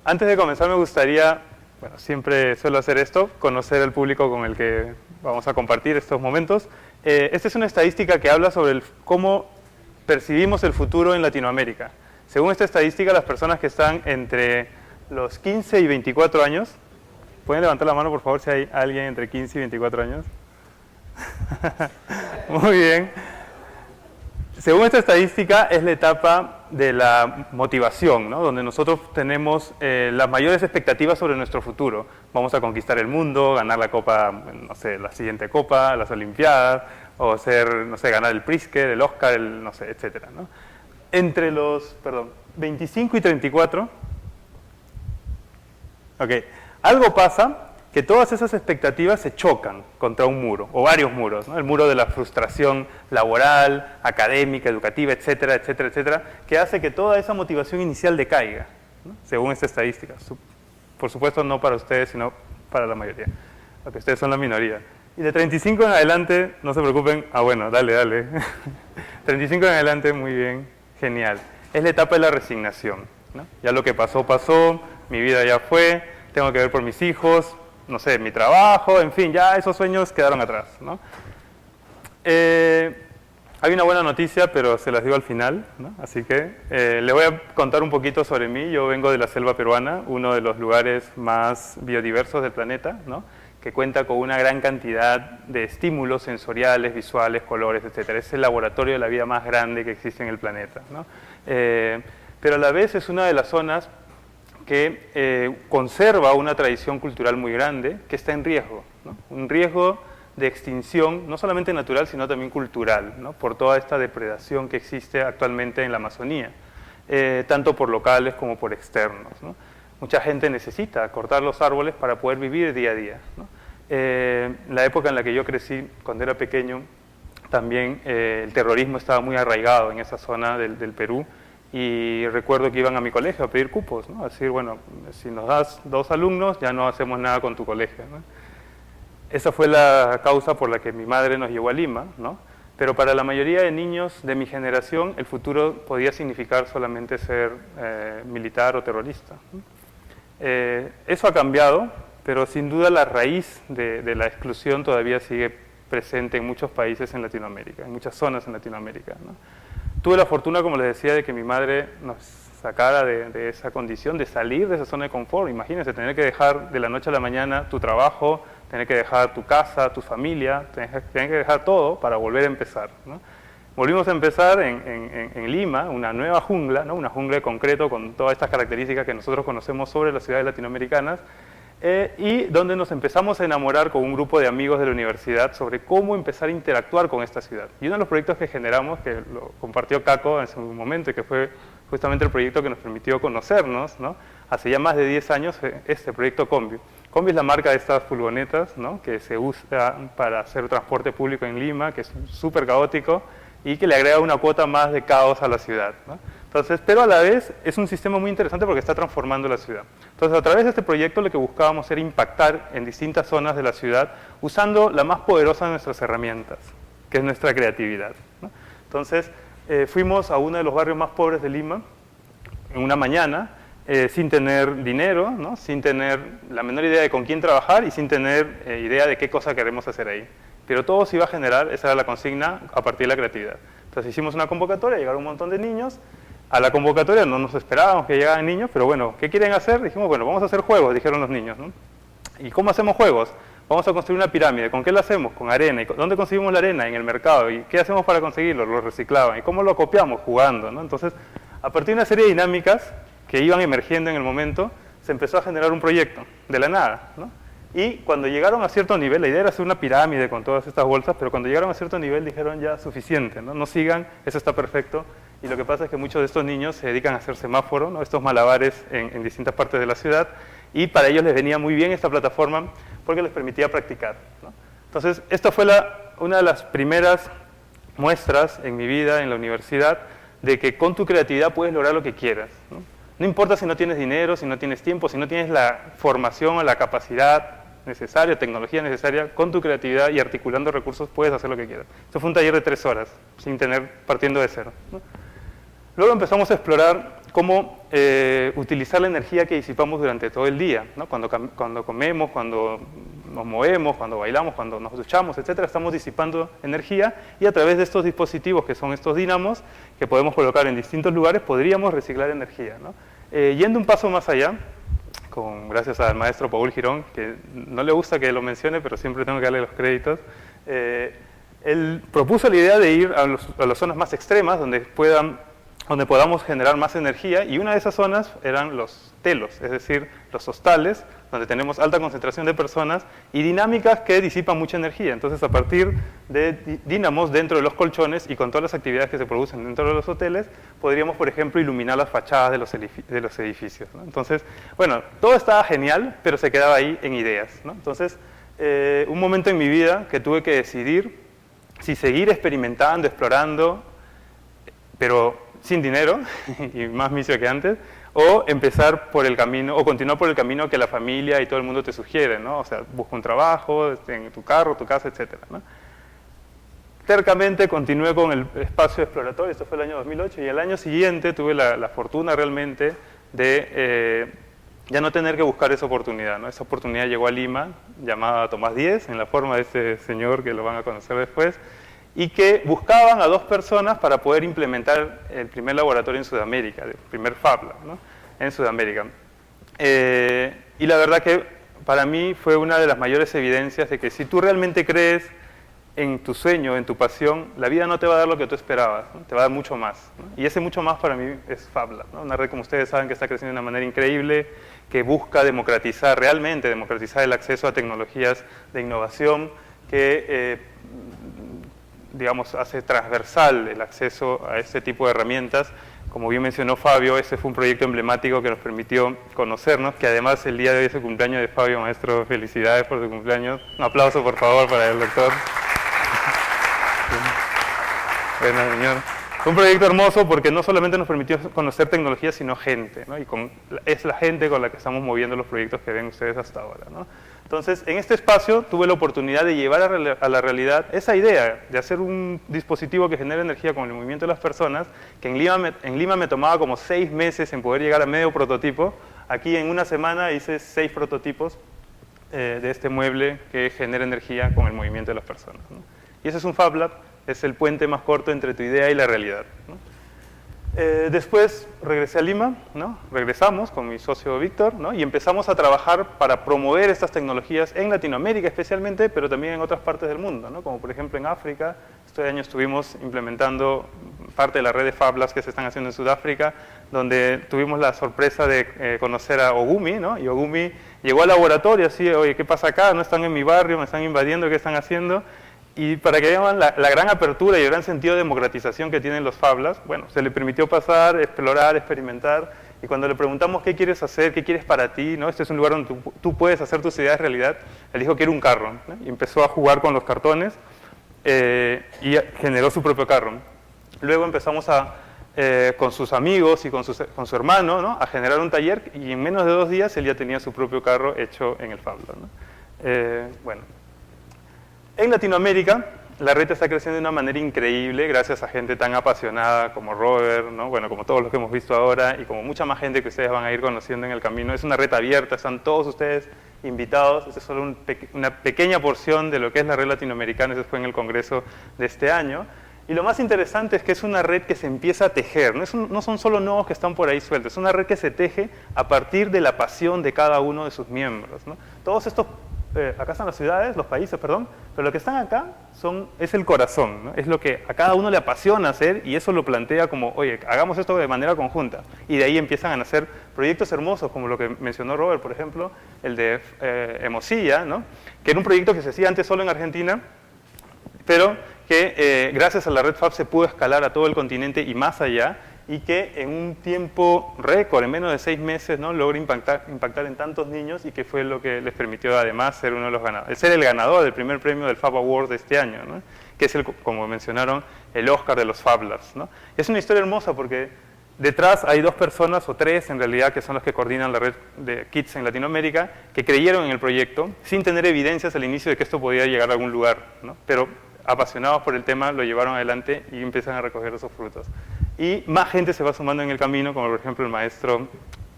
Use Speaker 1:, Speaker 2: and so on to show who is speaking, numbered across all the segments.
Speaker 1: Antes de comenzar me gustaría, bueno, siempre suelo hacer esto, conocer al público con el que vamos a compartir estos momentos. Esta es una estadística que habla sobre cómo percibimos el futuro en Latinoamérica. Según esta estadística, las personas que están entre los 15 y 24 años, ¿pueden levantar la mano por favor si hay alguien entre 15 y 24 años? Muy bien. Según esta estadística, es la etapa de la motivación, ¿no? Donde nosotros tenemos las mayores expectativas sobre nuestro futuro. Vamos a conquistar el mundo, ganar la copa, no sé, la siguiente copa, las Olimpiadas, o ser, no sé, ganar el Pritzker, el Oscar, no sé, etcétera, ¿no? Entre los, 25 y 34, algo pasa que todas esas expectativas se chocan contra un muro, o varios muros, ¿no? El muro de la frustración laboral, académica, educativa, etcétera, etcétera, etcétera, que hace que toda esa motivación inicial decaiga, ¿no? Según esta estadística. Por supuesto, no para ustedes, sino para la mayoría, porque ustedes son la minoría. Y de 35 en adelante, no se preocupen, bueno, dale. 35 en adelante, muy bien, genial. Es la etapa de la resignación, ¿no? Ya lo que pasó, pasó, mi vida ya fue, tengo que ver por mis hijos, no sé, mi trabajo, en fin, ya esos sueños quedaron atrás, ¿no? Hay una buena noticia, pero se las digo al final, ¿no? Así que le voy a contar un poquito sobre mí. Yo vengo de la selva peruana, uno de los lugares más biodiversos del planeta, ¿no? Que cuenta con una gran cantidad de estímulos sensoriales, visuales, colores, etc. Es el laboratorio de la vida más grande que existe en el planeta, ¿no? Pero a la vez es una de las zonas que conserva una tradición cultural muy grande que está en riesgo, ¿no? Un riesgo de extinción, no solamente natural, sino también cultural, ¿no? Por toda esta depredación que existe actualmente en la Amazonía, tanto por locales como por externos, ¿no? Mucha gente necesita cortar los árboles para poder vivir día a día, ¿no? La época en la que yo crecí, cuando era pequeño, también el terrorismo estaba muy arraigado en esa zona del Perú, y recuerdo que iban a mi colegio a pedir cupos, ¿no? A decir, bueno, si nos das 2 alumnos, ya no hacemos nada con tu colegio, ¿no? Esa fue la causa por la que mi madre nos llevó a Lima, ¿no? Pero para la mayoría de niños de mi generación, el futuro podía significar solamente ser militar o terrorista, ¿no? Eso ha cambiado, pero sin duda la raíz de la exclusión todavía sigue presente en muchos países en Latinoamérica, en muchas zonas en Latinoamérica, ¿no? Tuve la fortuna, como les decía, de que mi madre nos sacara de esa condición, de salir de esa zona de confort. Imagínense, tener que dejar de la noche a la mañana tu trabajo, tener que dejar tu casa, tu familia, tener que dejar todo para volver a empezar, ¿no? Volvimos a empezar en Lima, una nueva jungla, ¿no? Una jungla de concreto con todas estas características que nosotros conocemos sobre las ciudades latinoamericanas, y donde nos empezamos a enamorar con un grupo de amigos de la universidad sobre cómo empezar a interactuar con esta ciudad. Y uno de los proyectos que generamos, que lo compartió Caco en su momento, y que fue justamente el proyecto que nos permitió conocernos, ¿no? Hace ya más de 10 años, este proyecto Combi. Combi es la marca de estas furgonetas, ¿no? Que se usa para hacer transporte público en Lima, que es súper caótico y que le agrega una cuota más de caos a la ciudad, ¿no? Entonces, pero a la vez es un sistema muy interesante porque está transformando la ciudad. Entonces, a través de este proyecto lo que buscábamos era impactar en distintas zonas de la ciudad usando la más poderosa de nuestras herramientas, que es nuestra creatividad, ¿no? Entonces, fuimos a uno de los barrios más pobres de Lima en una mañana, sin tener dinero, ¿no? Sin tener la menor idea de con quién trabajar y sin tener idea de qué cosa queremos hacer ahí. Pero todo se iba a generar, esa era la consigna, a partir de la creatividad. Entonces hicimos una convocatoria, llegaron un montón de niños. A la convocatoria no nos esperábamos que llegaran niños, pero bueno, ¿qué quieren hacer? Dijimos, bueno, vamos a hacer juegos, dijeron los niños, ¿no? ¿Y cómo hacemos juegos? Vamos a construir una pirámide. ¿Con qué la hacemos? Con arena. ¿Y dónde conseguimos la arena? En el mercado. ¿Y qué hacemos para conseguirlo? Lo reciclaban. ¿Y cómo lo copiamos? Jugando, ¿no? Entonces, a partir de una serie de dinámicas que iban emergiendo en el momento, se empezó a generar un proyecto, de la nada, ¿no? Y cuando llegaron a cierto nivel, la idea era hacer una pirámide con todas estas bolsas, pero cuando llegaron a cierto nivel dijeron ya suficiente, ¿no? No sigan, eso está perfecto. Y lo que pasa es que muchos de estos niños se dedican a hacer semáforos, ¿no? Estos malabares en distintas partes de la ciudad, y para ellos les venía muy bien esta plataforma porque les permitía practicar, ¿no? Entonces, esta fue una de las primeras muestras en mi vida en la universidad de que con tu creatividad puedes lograr lo que quieras, ¿no? No importa si no tienes dinero, si no tienes tiempo, si no tienes la formación o la capacidad necesaria, tecnología necesaria, con tu creatividad y articulando recursos puedes hacer lo que quieras. Esto fue un taller de 3 horas, partiendo de cero, ¿no? Luego empezamos a explorar cómo utilizar la energía que disipamos durante todo el día, ¿no? Cuando comemos, cuando nos movemos, cuando bailamos, cuando nos duchamos, etcétera, estamos disipando energía y a través de estos dispositivos que son estos dínamos que podemos colocar en distintos lugares podríamos reciclar energía, ¿no? Yendo un paso más allá, gracias al maestro Paul Girón, que no le gusta que lo mencione, pero siempre tengo que darle los créditos, él propuso la idea de ir a las zonas más extremas donde podamos generar más energía, y una de esas zonas eran los telos, es decir, los hostales, donde tenemos alta concentración de personas y dinámicas que disipan mucha energía. Entonces, a partir de dínamos dentro de los colchones y con todas las actividades que se producen dentro de los hoteles, podríamos, por ejemplo, iluminar las fachadas de los edificios, ¿no? Entonces, bueno, todo estaba genial, pero se quedaba ahí en ideas, ¿no? Entonces, un momento en mi vida que tuve que decidir si seguir experimentando, explorando, pero sin dinero y más misio que antes, o empezar por el camino, o continuar por el camino que la familia y todo el mundo te sugiere, ¿no? O sea, busca un trabajo, en tu carro, tu casa, etcétera, ¿no? Tercamente continué con el espacio exploratorio, esto fue el año 2008, y el año siguiente tuve la fortuna realmente de ya no tener que buscar esa oportunidad, ¿no? Esa oportunidad llegó a Lima, llamada Tomás Díez, en la forma de este señor que lo van a conocer después, y que buscaban a 2 personas para poder implementar el primer laboratorio en Sudamérica, el primer Fab Lab, ¿no? En Sudamérica. Y la verdad que para mí fue una de las mayores evidencias de que si tú realmente crees en tu sueño, en tu pasión, la vida no te va a dar lo que tú esperabas, ¿no? Te va a dar mucho más, ¿no? Y ese mucho más para mí es Fab Lab, ¿no? Una red, como ustedes saben, que está creciendo de una manera increíble, que busca realmente democratizar el acceso a tecnologías de innovación, que digamos, hace transversal el acceso a este tipo de herramientas. Como bien mencionó Fabio, ese fue un proyecto emblemático que nos permitió conocernos, que además el día de hoy es el cumpleaños de Fabio. Maestro, felicidades por su cumpleaños. Un aplauso, por favor, para el doctor. Bueno, señor. Fue un proyecto hermoso porque no solamente nos permitió conocer tecnología, sino gente, ¿no? Y es la gente con la que estamos moviendo los proyectos que ven ustedes hasta ahora, ¿no? Entonces, en este espacio tuve la oportunidad de llevar a la realidad esa idea de hacer un dispositivo que genere energía con el movimiento de las personas, que en Lima me tomaba como 6 meses en poder llegar a medio prototipo. Aquí en una semana hice 6 prototipos de este mueble que genera energía con el movimiento de las personas, ¿no? Y ese es un Fab Lab, es el puente más corto entre tu idea y la realidad, ¿no? Después regresé a Lima, ¿no? Regresamos con mi socio Víctor, ¿no? Y empezamos a trabajar para promover estas tecnologías en Latinoamérica especialmente, pero también en otras partes del mundo, ¿no? Como por ejemplo en África. Este año estuvimos implementando parte de la red de Fab Labs que se están haciendo en Sudáfrica, donde tuvimos la sorpresa de conocer a Ogumi, ¿no? Y Ogumi llegó al laboratorio así, oye, ¿qué pasa acá? No están en mi barrio, me están invadiendo, ¿qué están haciendo? Y para que vean la gran apertura y el gran sentido de democratización que tienen los Fab Labs, bueno, se le permitió pasar, explorar, experimentar, y cuando le preguntamos qué quieres hacer, qué quieres para ti, ¿no? Este es un lugar donde tú puedes hacer tus ideas realidad, él dijo que era un carro, ¿no? Y empezó a jugar con los cartones y generó su propio carro. Luego empezamos con sus amigos y con su hermano, ¿no? A generar un taller, y en menos de 2 días él ya tenía su propio carro hecho en el Fab Lab, ¿no? Bueno. En Latinoamérica, la red está creciendo de una manera increíble gracias a gente tan apasionada como Robert, ¿no? Bueno, como todos los que hemos visto ahora, y como mucha más gente que ustedes van a ir conociendo en el camino. Es una red abierta, están todos ustedes invitados. Esta es solo una pequeña porción de lo que es la red latinoamericana, eso fue en el congreso de este año. Y lo más interesante es que es una red que se empieza a tejer, no son solo nodos que están por ahí sueltos, es una red que se teje a partir de la pasión de cada uno de sus miembros, ¿no? Todos estos acá están las ciudades, los países, perdón, pero lo que están acá es el corazón, ¿no? Es lo que a cada uno le apasiona hacer, y eso lo plantea como, oye, hagamos esto de manera conjunta. Y de ahí empiezan a nacer proyectos hermosos, como lo que mencionó Robert, por ejemplo, el de Emosilla, ¿no? Que era un proyecto que se hacía antes solo en Argentina, pero que gracias a la red Fab se pudo escalar a todo el continente y más allá, y que en un tiempo récord, en menos de 6 meses, ¿no? Logra impactar en tantos niños, y que fue lo que les permitió además ser uno de los ganadores, ser el ganador del primer premio del Fab Award de este año, ¿no? Que es, como mencionaron, el Oscar de los Fab Labs, ¿no? Es una historia hermosa porque detrás hay 2 personas, o 3 en realidad, que son los que coordinan la red de Kids en Latinoamérica, que creyeron en el proyecto sin tener evidencias al inicio de que esto podía llegar a algún lugar, ¿no? Pero apasionados por el tema lo llevaron adelante y empiezan a recoger esos frutos. Y más gente se va sumando en el camino, como por ejemplo el maestro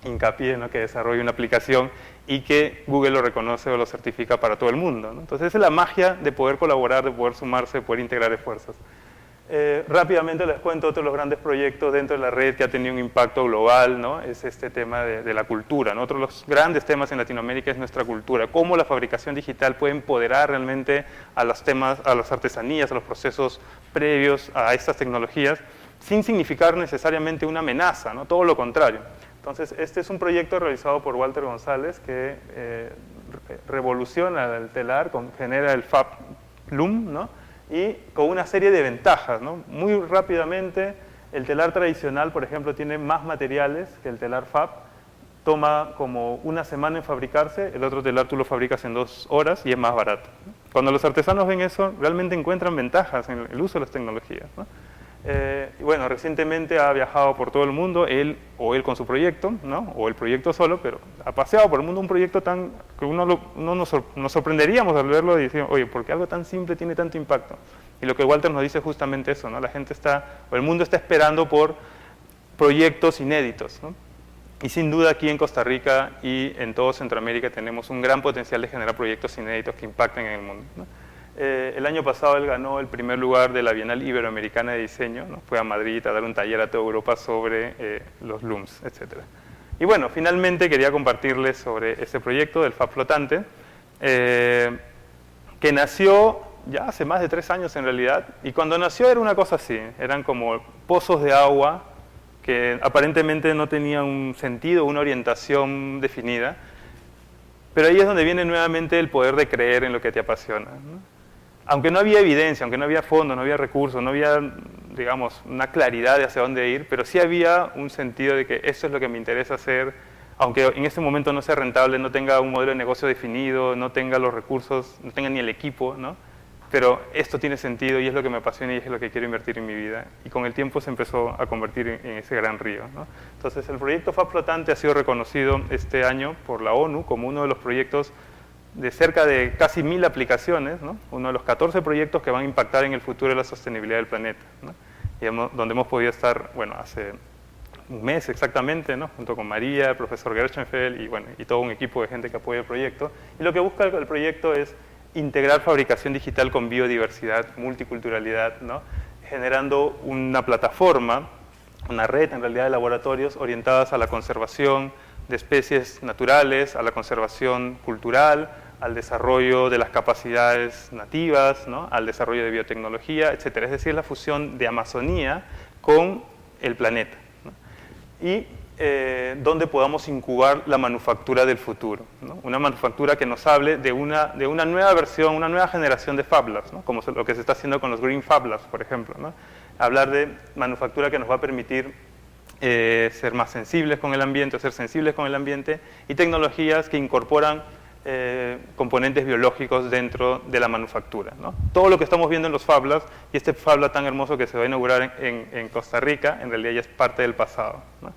Speaker 1: Hincapié, ¿no? Que desarrolla una aplicación y que Google lo reconoce o lo certifica para todo el mundo, ¿no? Entonces esa es la magia de poder colaborar, de poder sumarse, de poder integrar esfuerzos. Rápidamente les cuento otro de los grandes proyectos dentro de la red que ha tenido un impacto global, ¿no? Es este tema de la cultura, ¿no? Otro de los grandes temas en Latinoamérica es nuestra cultura, cómo la fabricación digital puede empoderar realmente a los temas, a las artesanías, a los procesos previos a estas tecnologías, sin significar necesariamente una amenaza, ¿no? Todo lo contrario. Entonces, este es un proyecto realizado por Walter González que revoluciona el telar, genera el Fab Loom, ¿no? Y con una serie de ventajas, ¿no? Muy rápidamente, el telar tradicional, por ejemplo, tiene más materiales que el telar Fab, toma como una semana en fabricarse, el otro telar tú lo fabricas en 2 horas y es más barato. Cuando los artesanos ven eso, realmente encuentran ventajas en el uso de las tecnologías, ¿no? Y bueno, recientemente ha viajado por todo el mundo, él con su proyecto, ¿no? O el proyecto solo, pero ha paseado por el mundo un proyecto tan que uno nos sorprenderíamos al verlo y decir, oye, ¿por qué algo tan simple tiene tanto impacto? Y lo que Walter nos dice es justamente eso, ¿no? La gente o el mundo está esperando por proyectos inéditos, ¿no? Y sin duda aquí en Costa Rica y en todo Centroamérica tenemos un gran potencial de generar proyectos inéditos que impacten en el mundo, ¿no? El año pasado él ganó el primer lugar de la Bienal Iberoamericana de Diseño, ¿no? Fue a Madrid a dar un taller a toda Europa sobre los looms, etc. Y bueno, finalmente quería compartirles sobre este proyecto del Fab Flotante, que nació ya hace más de 3 años en realidad, y cuando nació era una cosa así, eran como pozos de agua que aparentemente no tenían un sentido, una orientación definida, pero ahí es donde viene nuevamente el poder de creer en lo que te apasiona, ¿no? Aunque no había evidencia, aunque no había fondos, no había recursos, no había, digamos, una claridad de hacia dónde ir, pero sí había un sentido de que eso es lo que me interesa hacer, aunque en este momento no sea rentable, no tenga un modelo de negocio definido, no tenga los recursos, no tenga ni el equipo, ¿no? Pero esto tiene sentido y es lo que me apasiona y es lo que quiero invertir en mi vida. Y con el tiempo se empezó a convertir en ese gran río, ¿no? Entonces el proyecto Fab Flotante ha sido reconocido este año por la ONU como uno de los proyectos de cerca de casi 1000 aplicaciones, ¿no? Uno de los 14 proyectos que van a impactar en el futuro de la sostenibilidad del planeta, ¿no? Y donde hemos podido estar, bueno, hace un mes exactamente, ¿no? Junto con María, el profesor Gershenfeld y, bueno, y todo un equipo de gente que apoya el proyecto. Y lo que busca el proyecto es integrar fabricación digital con biodiversidad, multiculturalidad, ¿no? Generando una plataforma, una red en realidad de laboratorios orientadas a la conservación de especies naturales, a la conservación cultural, al desarrollo de las capacidades nativas, ¿no? Al desarrollo de biotecnología, etc. Es decir, la fusión de Amazonía con el planeta, ¿no? Y donde podamos incubar la manufactura del futuro, ¿no? Una manufactura que nos hable de una nueva versión, una nueva generación de Fab Labs, ¿no? Como lo que se está haciendo con los Green Fab Labs, por ejemplo, ¿no? Hablar de manufactura que nos va a permitir ser más sensibles con el ambiente, ser sensibles con el ambiente, y tecnologías que incorporan componentes biológicos dentro de la manufactura, ¿no? Todo lo que estamos viendo en los Fab Labs, y este Fab Lab tan hermoso que se va a inaugurar en Costa Rica, en realidad ya es parte del pasado, ¿no?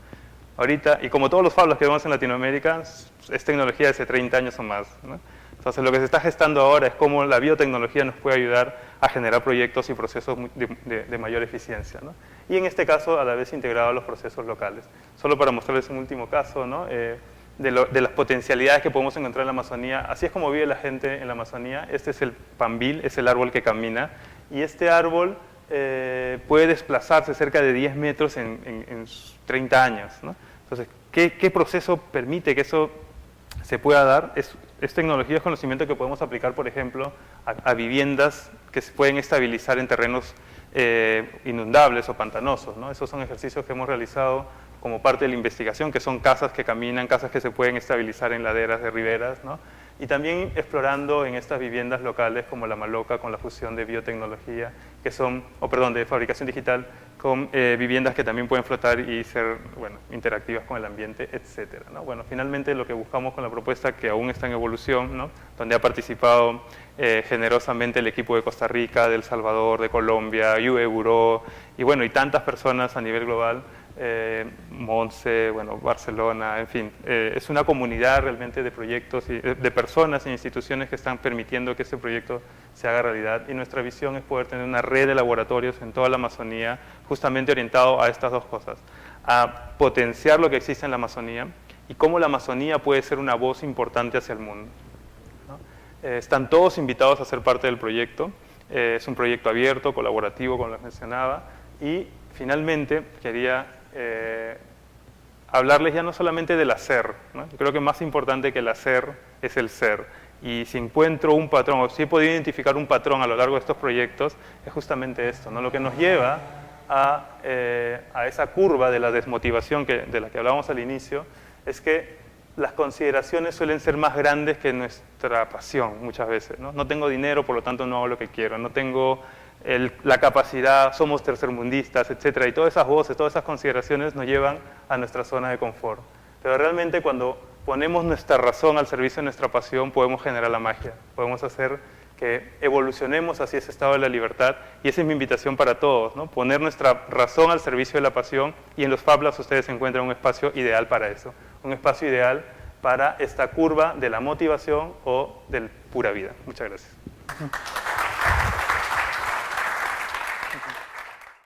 Speaker 1: Ahorita, y como todos los Fab Labs que vemos en Latinoamérica, es tecnología de hace 30 años o más, ¿no? Entonces lo que se está gestando ahora es cómo la biotecnología nos puede ayudar a generar proyectos y procesos de mayor eficiencia, ¿no? Y en este caso a la vez integrado a los procesos locales. Solo para mostrarles un último caso, ¿no? De las potencialidades que podemos encontrar en la Amazonía. Así es como vive la gente en la Amazonía. Este es el pambil, es el árbol que camina, y este árbol puede desplazarse cerca de 10 metros en 30 años, ¿no? Entonces, ¿qué proceso permite que eso se pueda dar? Es tecnología, es conocimiento que podemos aplicar, por ejemplo, a viviendas que se pueden estabilizar en terrenos inundables o pantanosos, ¿no? Esos son ejercicios que hemos realizado como parte de la investigación, que son casas que caminan, casas que se pueden estabilizar en laderas de riberas, ¿no? Y también explorando en estas viviendas locales como La Maloca, con la fusión de biotecnología, de fabricación digital, con viviendas que también pueden flotar y ser, bueno, interactivas con el ambiente, etcétera, ¿no? Bueno, finalmente lo que buscamos con la propuesta, que aún está en evolución, ¿no? Donde ha participado generosamente el equipo de Costa Rica, de El Salvador, de Colombia, UE Buró, y bueno, y tantas personas a nivel global, Monse, bueno, Barcelona, en fin. Es una comunidad realmente de proyectos, y de personas e instituciones que están permitiendo que este proyecto se haga realidad. Y nuestra visión es poder tener una red de laboratorios en toda la Amazonía, justamente orientado a estas dos cosas. A potenciar lo que existe en la Amazonía y cómo la Amazonía puede ser una voz importante hacia el mundo, ¿no? Están todos invitados a ser parte del proyecto. Es un proyecto abierto, colaborativo, como les mencionaba. Y finalmente quería hablarles ya no solamente del hacer, ¿no? Yo creo que más importante que el hacer es el ser. Y si encuentro un patrón, o si he podido identificar un patrón a lo largo de estos proyectos, es justamente esto, ¿no? Lo que nos lleva a esa curva de la desmotivación de la que hablábamos al inicio, es que las consideraciones suelen ser más grandes que nuestra pasión muchas veces, ¿no? No tengo dinero, por lo tanto no hago lo que quiero, no tengo la capacidad, somos tercermundistas, etc. Y todas esas voces, todas esas consideraciones nos llevan a nuestra zona de confort. Pero realmente cuando ponemos nuestra razón al servicio de nuestra pasión, podemos generar la magia, podemos hacer que evolucionemos hacia ese estado de la libertad. Y esa es mi invitación para todos, ¿no? Poner nuestra razón al servicio de la pasión, y en los Fab Labs ustedes encuentran un espacio ideal para eso, un espacio ideal para esta curva de la motivación o del pura vida. Muchas gracias.